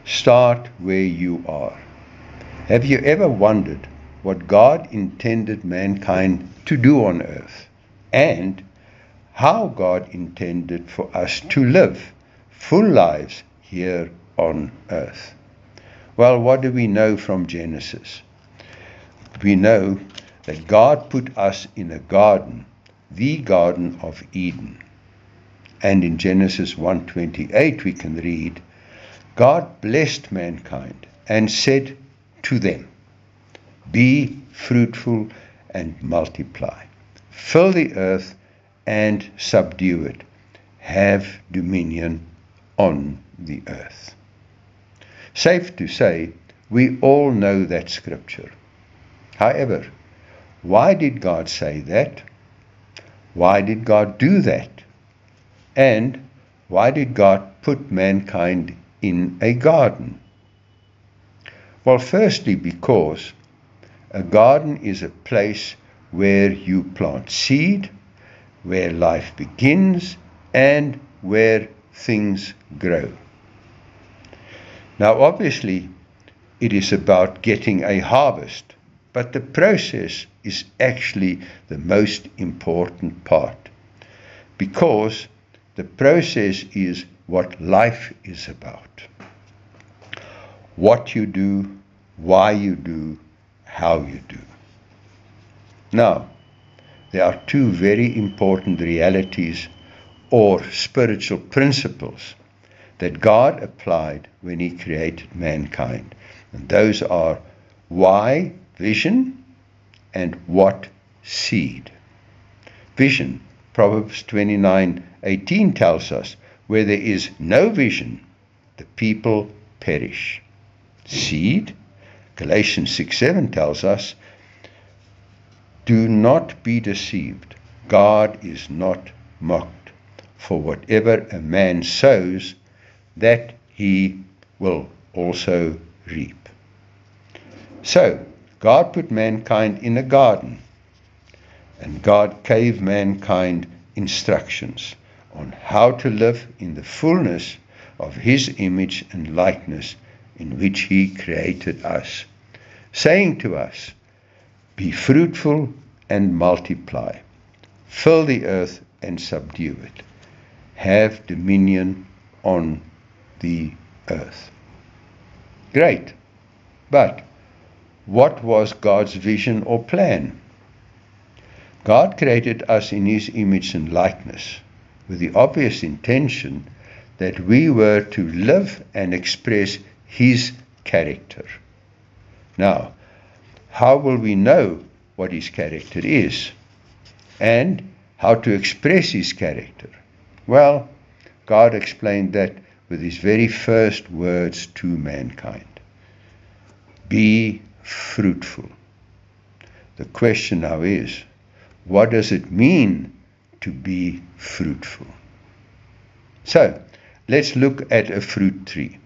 Start where you are. Have you ever wondered what God intended mankind to do on earth, and how God intended for us to live full lives here on earth? Well, what do we know from Genesis? We know that God put us in a garden, the Garden of Eden. And in Genesis 1:28 we can read, God blessed mankind and said to them, be fruitful and multiply. Fill the earth and subdue it. Have dominion on the earth. Safe to say, we all know that scripture. However, why did God say that? Why did God do that? And why did God put mankind in a garden? Well, firstly, because a garden is a place where you plant seed, where life begins, and where things grow. Now, obviously, it is about getting a harvest, but the process is actually the most important part, because the process is what life is about. What you do, why you do, how you do. Now, there are two very important realities or spiritual principles that God applied when He created mankind. And those are why, vision, and what, seed. Vision. Proverbs 29:18 tells us, where there is no vision, the people perish. Seed. Galatians 6:7 tells us, do not be deceived. God is not mocked. For whatever a man sows, that he will also reap. So, God put mankind in a garden, and God gave mankind instructions on how to live in the fullness of His image and likeness in which He created us, saying to us, be fruitful and multiply, fill the earth and subdue it, have dominion on the earth. Great, but what was God's vision or plan? God created us in His image and likeness with the obvious intention that we were to live and express His character. Now, how will we know what His character is and how to express His character? Well, God explained that with His very first words to mankind. Be fruitful. The question now is, what does it mean to be fruitful? So, let's look at a fruit tree.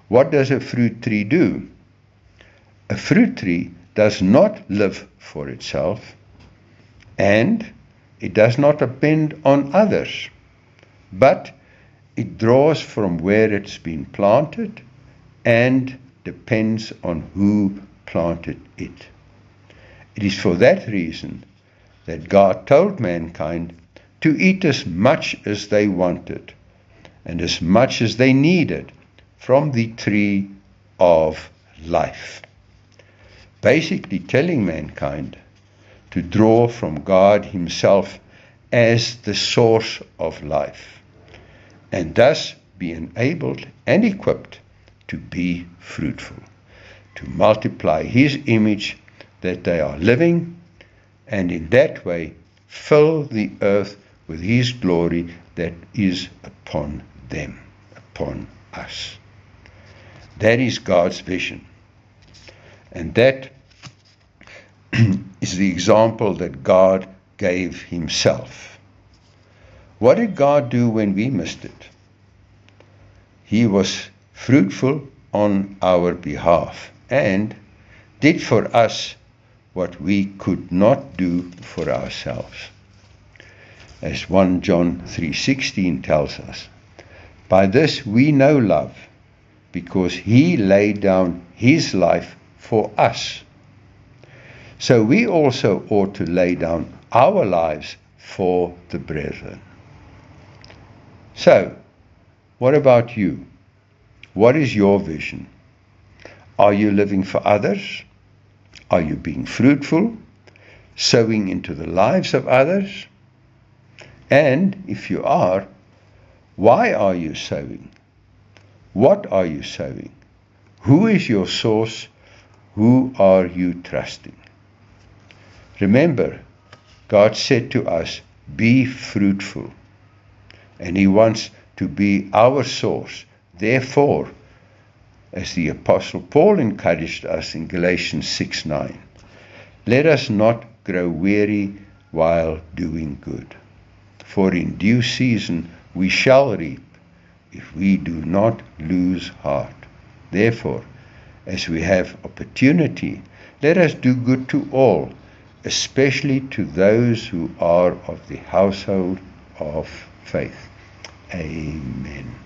What does a fruit tree do? A fruit tree does not live for itself, and it does not depend on others, but it draws from where it's been planted and depends on who planted it. It is for that reason that God told mankind to eat as much as they wanted and as much as they needed from the tree of life. Basically telling mankind to draw from God Himself as the source of life, and thus be enabled and equipped to be fruitful, to multiply His image that they are living, and in that way fill the earth with His glory that is upon them, upon us. That is God's vision. And that is the example that God gave Himself. What did God do when we missed it? He was fruitful on our behalf and did for us what we could not do for ourselves. As 1 John 3:16 tells us, by this we know love, because he laid down his life for us. So we also ought to lay down our lives for the brethren. So, what about you? What is your vision? Are you living for others? Are you being fruitful, sowing into the lives of others? And if you are, why are you sowing? What are you sowing? Who is your source? Who are you trusting? Remember, God said to us, be fruitful. And he wants to be our source. Therefore, as the Apostle Paul encouraged us in Galatians 6:9, let us not grow weary while doing good. For in due season we shall reap if we do not lose heart. Therefore, as we have opportunity, let us do good to all, especially to those who are of the household of faith. Amen.